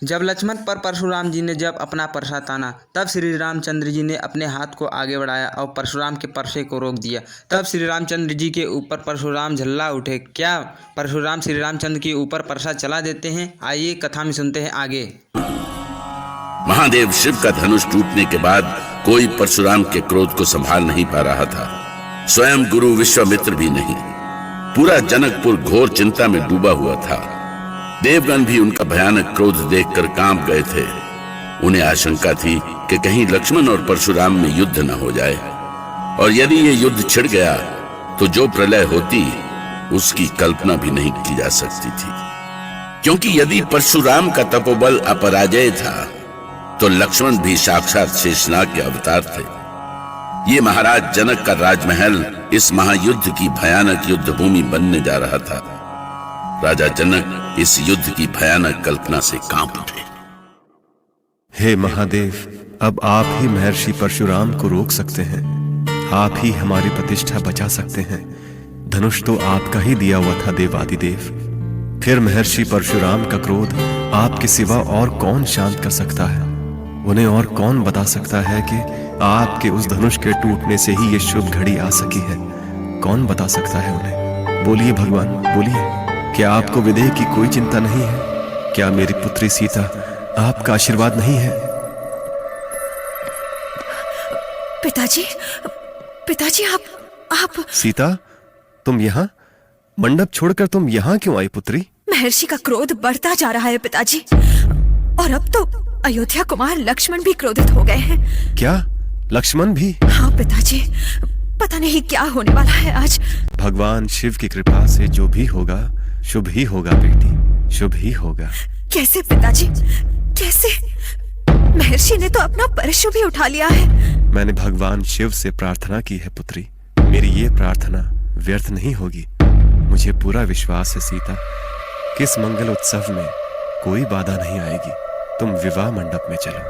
जब लक्ष्मण पर परशुराम जी ने जब अपना परसा ताना, तब श्री रामचंद्र जी ने अपने हाथ को आगे बढ़ाया और परशुराम के परसे को रोक दिया। तब श्री रामचंद्र जी के ऊपर परशुराम झल्ला उठे। क्या परशुराम श्री रामचंद्र के ऊपर परसा चला देते हैं? आइए कथा में सुनते हैं आगे। महादेव शिव का धनुष टूटने के बाद कोई परशुराम के क्रोध को संभाल नहीं पा रहा था। स्वयं गुरु विश्वामित्र भी नहीं। पूरा जनकपुर घोर चिंता में डूबा हुआ था। देवगण भी उनका भयानक क्रोध देखकर कांप गए थे। उन्हें आशंका थी कि कहीं लक्ष्मण और परशुराम में युद्ध न हो जाए, और यदि ये युद्ध छिड़ गया तो जो प्रलय होती उसकी कल्पना भी नहीं की जा सकती थी। क्योंकि यदि परशुराम का तपोबल अपराजय था तो लक्ष्मण भी साक्षात शेषनाग के अवतार थे। ये महाराज जनक का राजमहल इस महायुद्ध की भयानक युद्ध भूमि बनने जा रहा था। राजा जनक इस युद्ध की भयानक कल्पना से कांप उठे। हे महादेव, अब आप ही महर्षि परशुराम को रोक सकते हैं। आप ही हमारी प्रतिष्ठा बचा सकते हैं। धनुष तो आपका ही दिया हुआ था देवादिदेव। फिर महर्षि परशुराम का क्रोध आपके सिवा और कौन शांत कर सकता है? उन्हें और कौन बता सकता है कि आपके उस धनुष के टूटने से ही ये शुभ घड़ी आ सकी है? कौन बता सकता है उन्हें? बोलिए भगवान, बोलिए। क्या आपको विदेह की कोई चिंता नहीं है? क्या मेरी पुत्री सीता आपका आशीर्वाद नहीं है? पिताजी, पिताजी आप सीता, तुम यहाँ? मंडप छोड़कर तुम यहाँ क्यों आई पुत्री? महर्षि का क्रोध बढ़ता जा रहा है पिताजी, और अब तो अयोध्या कुमार लक्ष्मण भी क्रोधित हो गए हैं। क्या लक्ष्मण भी? हाँ पिताजी, पता नहीं क्या होने वाला है आज। भगवान शिव की कृपा से जो भी होगा शुभ ही होगा बेटी, शुभ ही होगा। कैसे पिताजी, कैसे? महर्षि ने तो अपना परशु भी उठा लिया है। मैंने भगवान शिव से प्रार्थना की है पुत्री। मेरी ये प्रार्थना व्यर्थ नहीं होगी। मुझे पूरा विश्वास है सीता, किस मंगल उत्सव में कोई बाधा नहीं आएगी। तुम विवाह मंडप में चलो।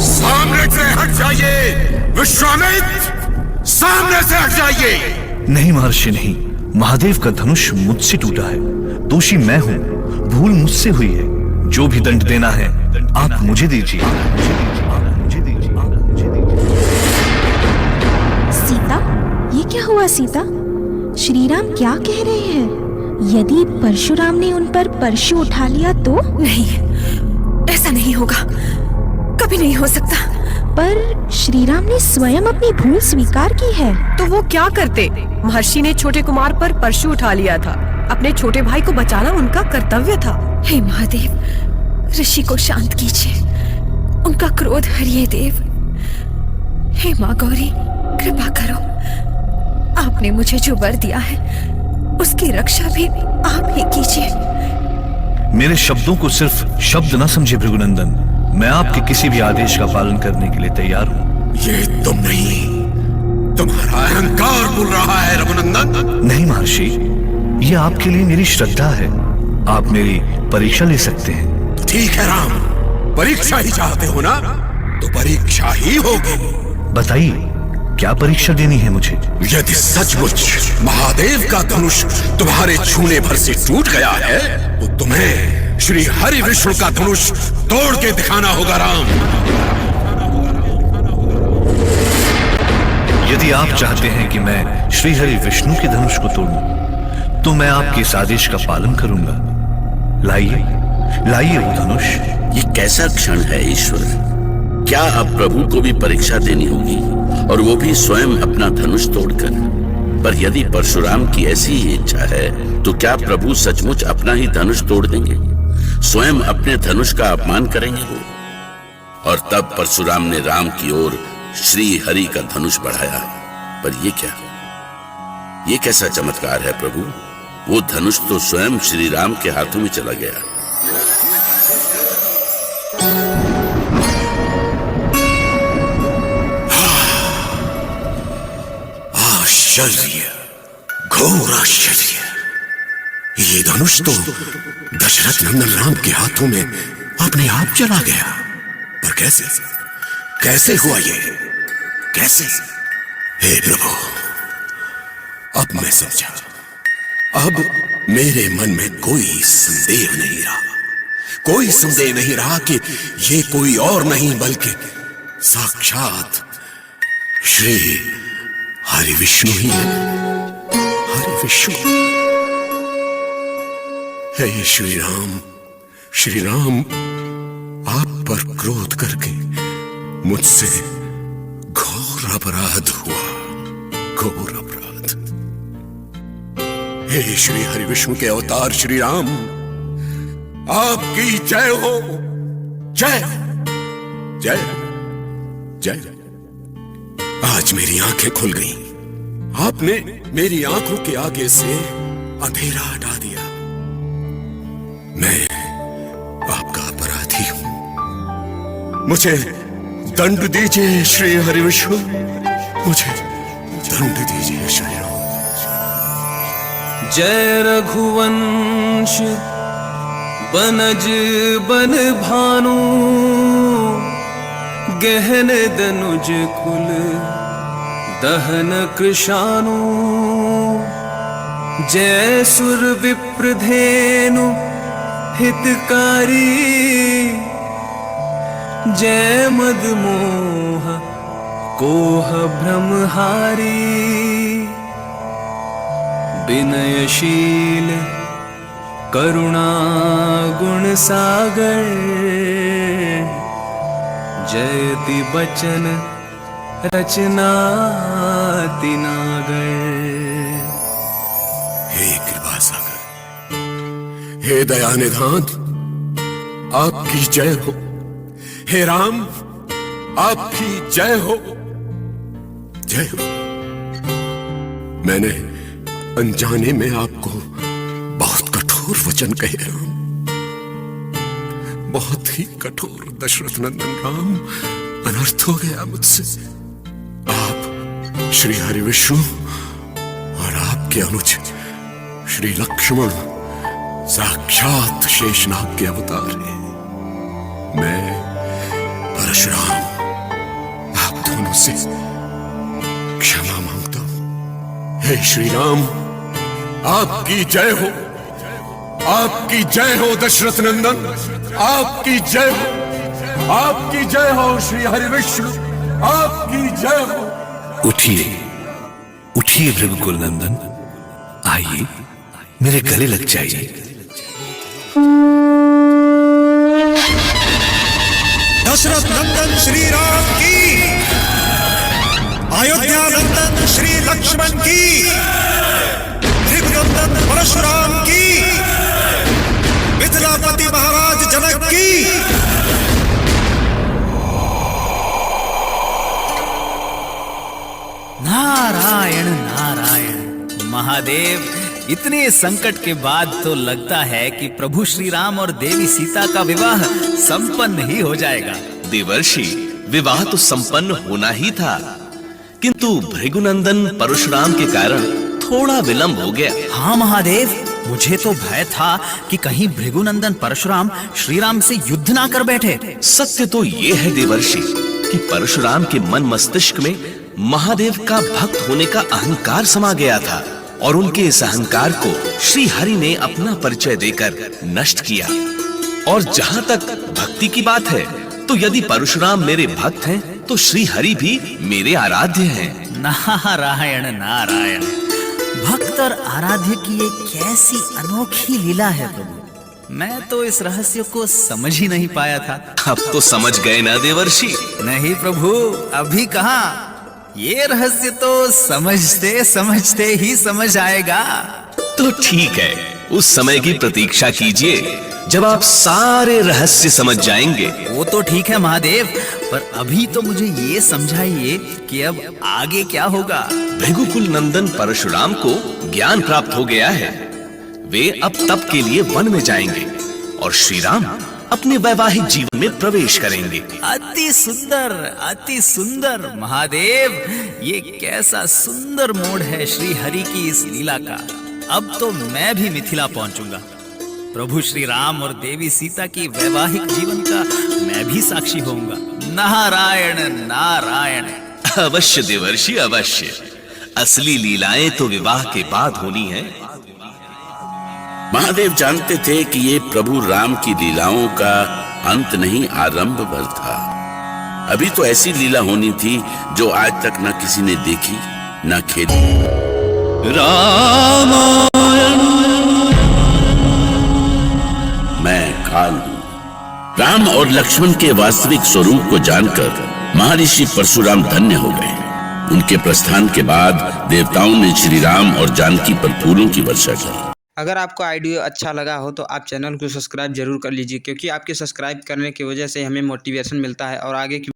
सामने से हट जाइए विश्वामित्र, सामने से हट जाइए। नहीं महर्षि नहीं, महादेव का धनुष मुझसे टूटा है। दोषी मैं हूँ, भूल मुझसे हुई है। जो भी दंड देना है आप मुझे दीजिए। सीता, ये क्या हुआ सीता? श्रीराम क्या कह रहे हैं? यदि परशुराम ने उन पर परशु उठा लिया तो? नहीं, ऐसा नहीं होगा, कभी नहीं हो सकता। पर श्रीराम ने स्वयं अपनी भूल स्वीकार की है। तो वो क्या करते? महर्षि ने छोटे कुमार पर परशु उठा लिया था। अपने छोटे भाई को बचाना उनका कर्तव्य था। हे महादेव, ऋषि को शांत कीजिए, उनका क्रोध हरिये देव। हे माँ गौरी, कृपा करो। आपने मुझे जो वर दिया है उसकी रक्षा भी आप ही कीजिए। मेरे शब्दों को सिर्फ शब्द न समझे भृगुनंदन, मैं आपके किसी भी आदेश का पालन करने के लिए तैयार हूँ। ये तुम नहीं, तुम्हारा अहंकार बोल रहा है रघुनंदन। नहीं महर्षि, ये आपके लिए मेरी श्रद्धा है। आप मेरी परीक्षा ले सकते हैं। तो ठीक है राम, परीक्षा ही चाहते हो ना, तो परीक्षा ही होगी। बताइए, क्या परीक्षा देनी है मुझे? यदि सचमुच महादेव का धनुष तुम्हारे छूने भर से टूट गया है तो तुम्हें श्री हरि विष्णु का धनुष तोड़ के दिखाना होगा राम। यदि आप चाहते हैं कि मैं श्री हरि विष्णु के धनुष को तोड़ूं, तो मैं आपके इस आदेश का पालन करूंगा। लाइए, लाइए वो धनुष। ये कैसा क्षण है ईश्वर? क्या अब प्रभु को भी परीक्षा देनी होगी, और वो भी स्वयं अपना धनुष तोड़कर? पर यदि परशुराम की ऐसी ही इच्छा है तो क्या प्रभु सचमुच अपना ही धनुष तोड़ देंगे? स्वयं अपने धनुष का अपमान करेंगे वो? और तब परशुराम ने राम की ओर श्री हरि का धनुष बढ़ाया। पर ये क्या, ये कैसा चमत्कार है प्रभु? वो धनुष तो स्वयं श्री राम के हाथों में चला गया। आश्चर्य, घोर आश्चर्य। ये धनुष तो दशरथ नंदन राम के हाथों में अपने आप चला गया। पर कैसे, कैसे हुआ ये? कैसे? हे प्रभु, अब मैं समझा। अब मेरे मन में कोई संदेह नहीं रहा, कोई संदेह नहीं रहा कि ये कोई और नहीं बल्कि साक्षात श्री हरि विष्णु ही है। हरि विष्णु। हे श्री राम, आप पर क्रोध करके मुझसे घोर अपराध हुआ, घोर अपराध। हे श्री हरि विष्णु के अवतार श्री राम, आपकी जय हो, जय जय जय। आज मेरी आंखें खुल गईं। आपने मेरी आंखों के आगे से अंधेरा हटा दिया। मैं आपका अपराधी हूं। मुझे दंड दीजिए श्री हरि विष्णु, मुझे दंड दीजिए श्री राम। जय रघुवंश बनज बन भानु, गहन दनुज कुल दहन कृशानु। जय सुर विप्रधेनु हितकारी, जय मदमोह कोह भ्रमहारी। विनयशील करुणा गुण सागर, जयति बचन रचना तिनागर। हे कृपा सागर, हे दया निधान, आपकी जय हो। हे राम, आपकी जय हो, जय हो। मैंने अनजाने में आपको बहुत कठोर वचन कहे राम, बहुत ही कठोर। दशरथ नंदन राम, अनर्थ हो गया मुझसे। आप श्री हरि विष्णु और आपके अनुज श्री लक्ष्मण साक्षात शेषनाग के अवतार हैं। मैं परशुराम आप दोनों से क्षमा मांगता हूं। हे श्री राम, आपकी जय हो, आपकी जय हो दशरथ नंदन, आपकी जय हो, आपकी जय हो श्री हरि विष्णु, आपकी जय हो। उठिए, उठिए भृगुकुल नंदन, आइए मेरे गले लग जाइए। दशरथ नंदन श्री राम की, अयोध्या नंदन श्री लक्ष्मण की, भृगुनंदन परशुराम की, मिथिलापति महाराज जनक की। नारायण नारायण। महादेव, इतने संकट के बाद तो लगता है कि प्रभु श्री राम और देवी सीता का विवाह संपन्न ही हो जाएगा। देवर्षि, विवाह तो संपन्न होना ही था, किंतु भृगुनंदन परशुराम के कारण थोड़ा विलंब हो गया। हाँ महादेव, मुझे तो भय था कि कहीं भृगुनंदन परशुराम श्री राम से युद्ध ना कर बैठे। सत्य तो ये है देवर्षि कि परशुराम के मन मस्तिष्क में महादेव का भक्त होने का अहंकार समा गया था और उनके इस अहंकार को श्री हरि ने अपना परिचय देकर नष्ट किया। और जहां तक भक्ति की बात है, तो यदि परशुराम मेरे भक्त हैं, तो श्री हरि भी मेरे आराध्य हैं। नारायण नारायण। भक्त और आराध्य की ये कैसी अनोखी लीला है प्रभु। मैं तो इस रहस्य को समझ ही नहीं पाया था। अब तो समझ गए ना देवर्षि? नहीं प्रभु, अभी कहाँ। ये रहस्य तो समझते समझते ही समझ आएगा। तो ठीक है, उस समय की प्रतीक्षा कीजिए जब आप सारे रहस्य समझ जाएंगे। वो तो ठीक है महादेव, पर अभी तो मुझे ये समझाइए कि अब आगे क्या होगा। भृगुकुल नंदन परशुराम को ज्ञान प्राप्त हो गया है। वे अब तप के लिए वन में जाएंगे और श्री राम अपने वैवाहिक जीवन में प्रवेश करेंगे। अति सुंदर महादेव, ये कैसा सुंदर मोड़ है श्री हरि की इस लीला का। अब तो मैं भी मिथिला पहुंचूंगा। प्रभु श्री राम और देवी सीता की वैवाहिक जीवन का मैं भी साक्षी होऊंगा। नारायण नारायण। अवश्य देवर्षि, अवश्य। असली लीलाएं तो विवाह के बाद होनी है। महादेव जानते थे कि ये प्रभु राम की लीलाओं का अंत नहीं, आरंभ भर था। अभी तो ऐसी लीला होनी थी जो आज तक न किसी ने देखी न खेली। मैं काल हूं। राम और लक्ष्मण के वास्तविक स्वरूप को जानकर महर्षि परशुराम धन्य हो गए। उनके प्रस्थान के बाद देवताओं ने श्री राम और जानकी पर फूलों की वर्षा की। अगर आपको ऑडियो अच्छा लगा हो तो आप चैनल को सब्सक्राइब जरूर कर लीजिए, क्योंकि आपके सब्सक्राइब करने की वजह से हमें मोटिवेशन मिलता है और आगे की